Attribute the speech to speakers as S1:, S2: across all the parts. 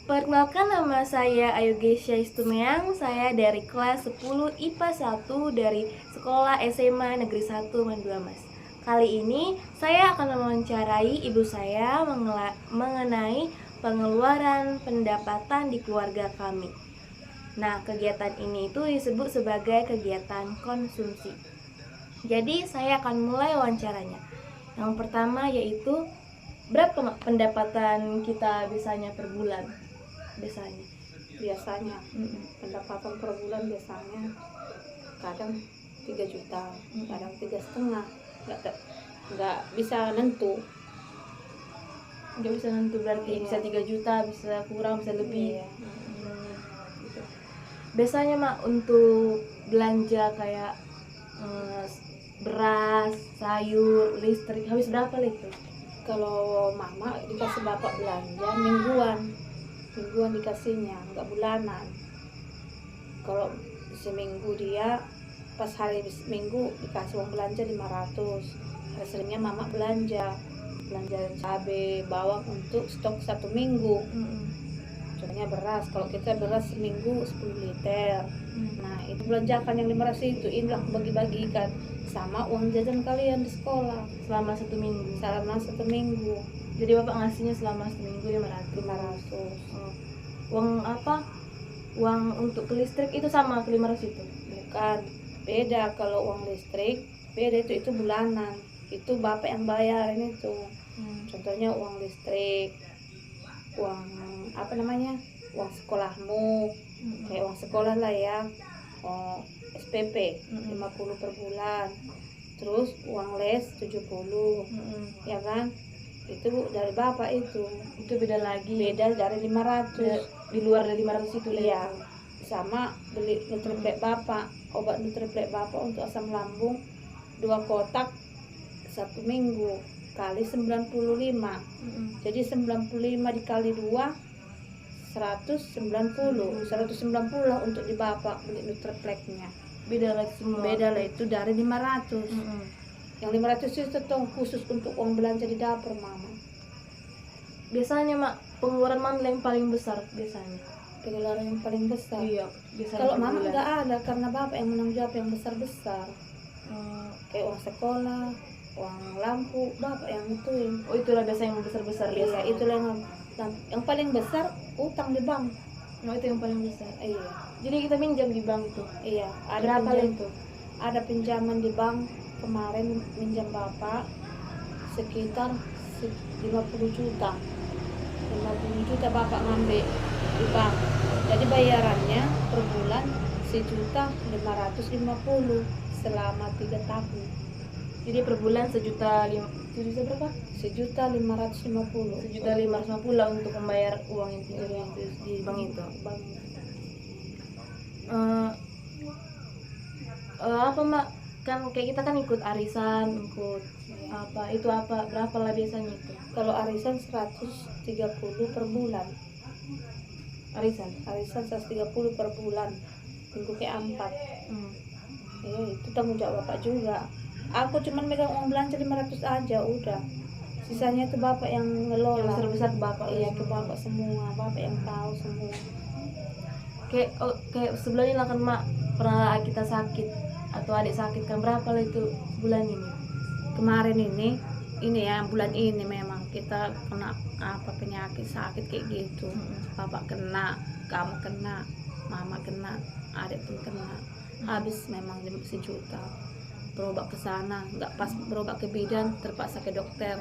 S1: Perkenalkan, nama saya Ayu Gesya Istumeang. Saya dari kelas 10 IPA 1 dari Sekolah SMA Negeri 1 Manduamas. Kali ini saya akan mewawancarai ibu saya mengenai pengeluaran pendapatan di keluarga kami. Nah, kegiatan ini itu disebut sebagai kegiatan konsumsi. Jadi saya akan mulai wawancaranya. Yang pertama yaitu, berapa pendapatan kita biasanya per bulan?
S2: Biasanya pendapatan per bulan biasanya kadang 3 juta, kadang 3,5. Nggak bisa nentu.
S1: Nggak bisa nentu, berarti
S2: Iya.
S1: bisa 3 juta, bisa kurang, bisa lebih.
S2: Iya.
S1: Gitu. Biasanya Mak, untuk belanja kayak beras, sayur, listrik, habis berapa itu?
S2: Kalau mama dikasih bapak belanja mingguan dikasihnya, nggak bulanan. Kalau seminggu dia pas hari minggu dikasih uang belanja 500. Hari seringnya mama belanja cabai, bawang untuk stok 1 minggu. Contohnya beras, kalau kita beras seminggu 10 liter. Nah, itu belanjakan yang 500 itu, inilah bagi-bagikan sama uang jajan kalian di sekolah
S1: Selama 1 minggu.
S2: selama 1 minggu.
S1: Jadi Bapak ngasihnya selama 1 minggu 500.
S2: 500.
S1: Uang apa? Uang untuk ke listrik itu sama ke 500 itu?
S2: Bukan, beda. Kalau uang listrik beda, itu bulanan, itu bapak yang bayarin itu. Contohnya uang listrik, uang uang sekolahmu, kayak uang sekolah lah ya, SPP 50 per bulan, terus uang les 70, ya kan, itu dari bapak itu
S1: beda lagi,
S2: beda dari 500.
S1: di luar dari 500 itu.
S2: Iya, sama beli nutriplek bapak, obat nutriplek bapak untuk asam lambung 2 kotak 1 minggu kali 95. Jadi 95 dikali 2 190 lah untuk di bapak beli nutripleknya.
S1: Beda lagi semua.
S2: Beda lah, itu dari 500. Yang 500 itu tuh khusus untuk uang belanja di dapur mama.
S1: Biasanya Mak, pengeluaran mana yang paling besar biasanya?
S2: Pengeluaran yang paling besar?
S1: Iya, biasanya.
S2: Kalau mama nggak ada, karena bapak yang menanggung jawab yang besar-besar. Kayak uang sekolah, uang lampu, bapak yang ituin.
S1: Oh, itulah biasa yang besar-besar.
S2: Iya, itulah yang paling besar, utang di bank.
S1: Oh, itu yang paling besar.
S2: Iya.
S1: Jadi kita minjam di bank itu.
S2: Iya,
S1: Ada berapa itu?
S2: Ada pinjaman di bank kemarin, minjam bapak sekitar 50 juta. 50 juta bapak ngambil di bank. Jadi bayarannya per bulan 1.550.000 selama 3 tahun.
S1: Jadi per bulan 1.550.000 berapa?
S2: 1.550.000.
S1: 1.550.000 lah untuk membayar uang yang pinjam di bank itu. Apa Mak? Kan kayak kita kan ikut arisan, ikut apa itu, apa berapa lah biasanya itu?
S2: Kalau arisan 130 per bulan.
S1: Arisan
S2: 130 per bulan, minggu ke-4. Itu tanggung jawab bapak juga. Aku cuman megang uang belanja 500 aja udah. Sisanya itu bapak yang ngelola.
S1: Yang besar bapak.
S2: Iya, ke bapak semua, bapak yang tahu semua.
S1: Kayak sebelumnya lah kan Mak, pernah kita sakit atau adik sakit kan, berapa lah itu bulan ini?
S2: Kemarin ini ya, bulan ini memang kita kena penyakit sakit kayak gitu. Bapak kena, kamu kena, mama kena, adik pun kena. Habis memang 1 juta. Berobat ke sana, nggak pas berobat ke bidan, terpaksa ke dokter.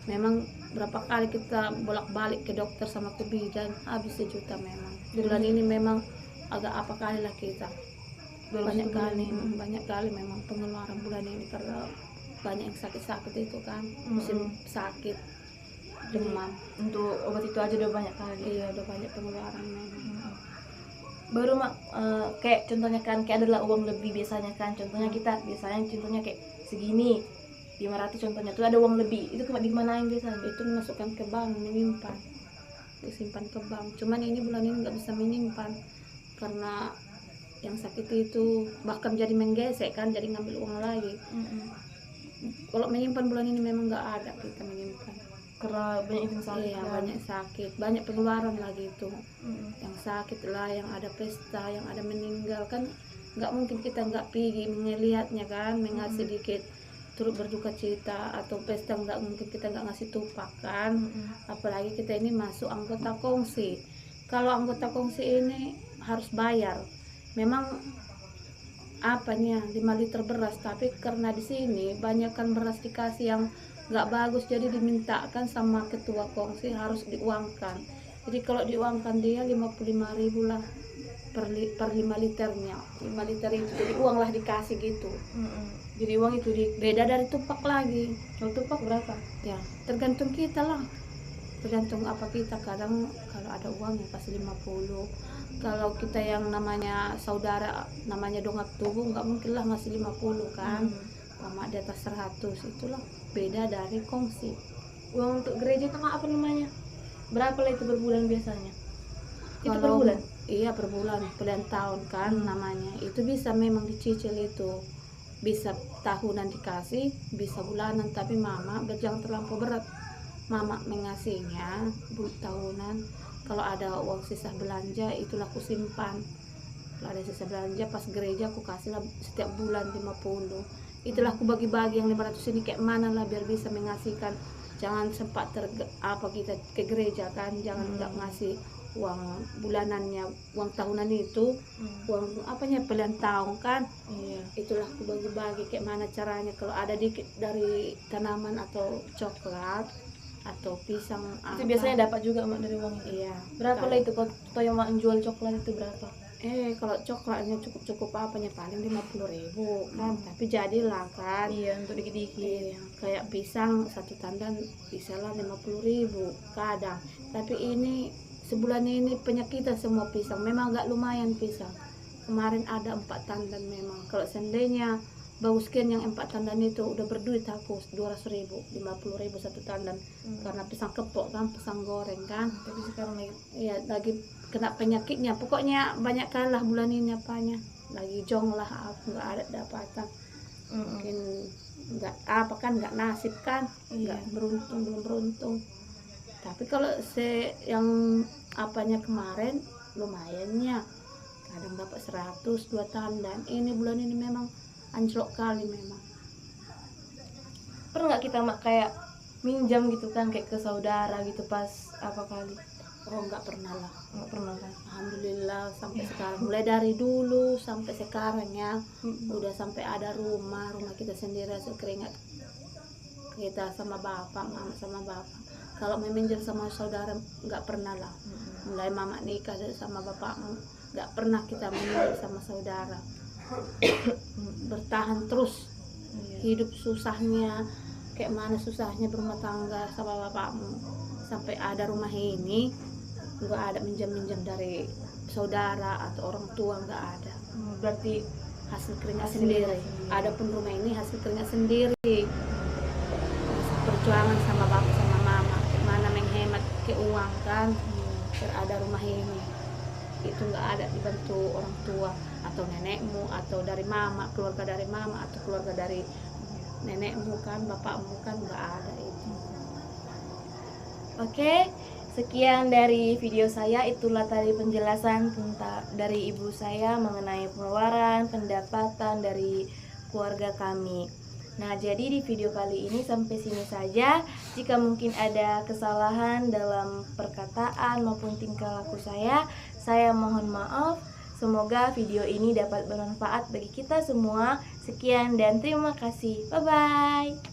S2: Memang berapa kali kita bolak-balik ke dokter sama ke bidan, habis 1 juta memang. Bulan ini memang agak apa kali lah kita. Banyak kali memang pengeluaran bulan ini, karena banyak yang sakit-sakit itu kan, musim sakit, demam. Untuk
S1: obat itu aja udah banyak kali.
S2: Iya, udah banyak pengeluaran memang.
S1: Baru Mak, kayak contohnya kan, kayak adalah uang lebih biasanya kan, contohnya kita biasanya contohnya kayak segini 500 contohnya, tuh ada uang lebih, itu dimanain biasanya?
S2: Itu dimasukkan ke bank, menyimpan, disimpan ke bank. Cuman ini bulan ini nggak bisa menyimpan karena yang sakit itu bahkan jadi menggesek kan, jadi ngambil uang lagi. Kalau menyimpan bulan ini memang nggak ada kita menyimpan.
S1: karena banyak yang sakit.
S2: Iya,
S1: kan?
S2: banyak sakit, banyak pengeluaran lagi itu.
S1: Mm-mm.
S2: Yang sakit lah, yang ada pesta, yang ada meninggal kan, nggak mungkin kita nggak pergi melihatnya kan, mengasih sedikit turut berduka cita, atau pesta nggak mungkin kita nggak ngasih tupak kan. Apalagi kita ini masuk anggota kongsi. Kalau anggota kongsi ini harus bayar. Memang apanya 5 liter beras, tapi karena di sini banyak kan beras dikasih yang nggak bagus, jadi dimintakan sama ketua kongsi harus diuangkan. Jadi kalau diuangkan dia 55.000 lah per 5 liternya. 5 liter itu jadi uang lah dikasih gitu.
S1: Jadi uang itu
S2: Beda dari tupak lagi.
S1: kalau tupak berapa?
S2: Ya, tergantung kita lah. Tergantung apa kita, kadang kalau ada uang ya pasti 50. Kalau kita yang namanya saudara, namanya dongak tubuh, nggak mungkin lah ngasih 50 kan. Lama di atas 100, itulah beda dari kongsi.
S1: Uang untuk gereja itu apa namanya? Berapa lah itu per bulan biasanya? Itu per
S2: Kalau
S1: bulan?
S2: iya per bulan tahun kan namanya. Itu bisa memang dicicil itu. Bisa tahunan dikasih, bisa bulanan, tapi mama jangan terlampau berat. Mama mengasihnya tahunan. Kalau ada uang sisa belanja itulah aku simpan. Kalau ada sisa belanja pas gereja aku kasih lah setiap bulan 50. Itulah aku bagi-bagi yang 500 ini kayak mana lah biar bisa mengasihkan. Jangan sempat kita ke gereja kan, jangan nggak ngasih uang bulanannya, uang tahunan itu, uang apanya pilihan tahun kan.
S1: Iya.
S2: Itulah aku bagi-bagi kayak mana caranya. Kalau ada dikit dari tanaman atau coklat atau pisang
S1: Itu biasanya dapat juga mak dari uang itu.
S2: Iya.
S1: Berapa lah itu kalau yang mak jual coklat itu berapa?
S2: Kalau coklatnya cukup apanya paling 50.000 kan, tapi jadilah kan.
S1: Iya, untuk dikit-dikit.
S2: Iya, kayak pisang satu tandan bisa lah 50.000 kadang. Tapi ini sebulan ini penyakitan semua pisang, memang agak lumayan pisang. Kemarin ada 4 tandan memang. Kalau seandainya bagus kan yang 4 tandan itu udah berduit aku 200.000, 50.000 satu tandan. Karena pisang kepok kan, pisang goreng kan.
S1: Tapi sekarang lagi
S2: Iya, lagi kena penyakitnya. Pokoknya banyak kalah bulan ini apanya. Lagi jong lah, aku nggak ada dapatan. Mungkin nggak apa kan, nggak nasib kan, nggak beruntung, belum beruntung. Tapi kalau yang apanya kemarin lumayannya, kadang dapat 100 2 tandan. Ini bulan ini memang anjlok kali memang.
S1: pernah nggak kita mak kayak minjam gitu kan kayak ke saudara gitu pas apa kali?
S2: Oh nggak pernah lah.
S1: Nggak pernah kan?
S2: Alhamdulillah sampai sekarang, mulai dari dulu sampai sekarang ya, udah sampai ada rumah kita sendiri, hasil keringat kita sama bapak, mama sama bapak. Kalau meminjam sama saudara nggak pernah lah. Mulai mama nikah sama bapakmu nggak pernah kita meminjam sama saudara. Bertahan terus hidup susahnya, kayak mana susahnya berumah tangga sama bapakmu, sampai ada rumah ini nggak ada minjam-minjam dari saudara atau orang tua, nggak ada.
S1: Berarti
S2: Hasil keringat sendiri. Adapun rumah ini hasil keringat sendiri, perjuangan sama bapak sama mama, gimana menghemat keuangan kan, biar ada rumah ini. Itu nggak ada dibantu orang tua atau nenekmu atau dari mama, keluarga dari mama atau keluarga dari nenekmu kan, bapakmu kan, nggak ada itu.
S1: Oke, sekian dari video saya. Itulah tadi penjelasan tentang dari ibu saya mengenai pengeluaran pendapatan dari keluarga kami. Nah, jadi di video kali ini sampai sini saja. Jika mungkin ada kesalahan dalam perkataan maupun tingkah laku saya mohon maaf. Semoga video ini dapat bermanfaat bagi kita semua. Sekian dan terima kasih. Bye-bye.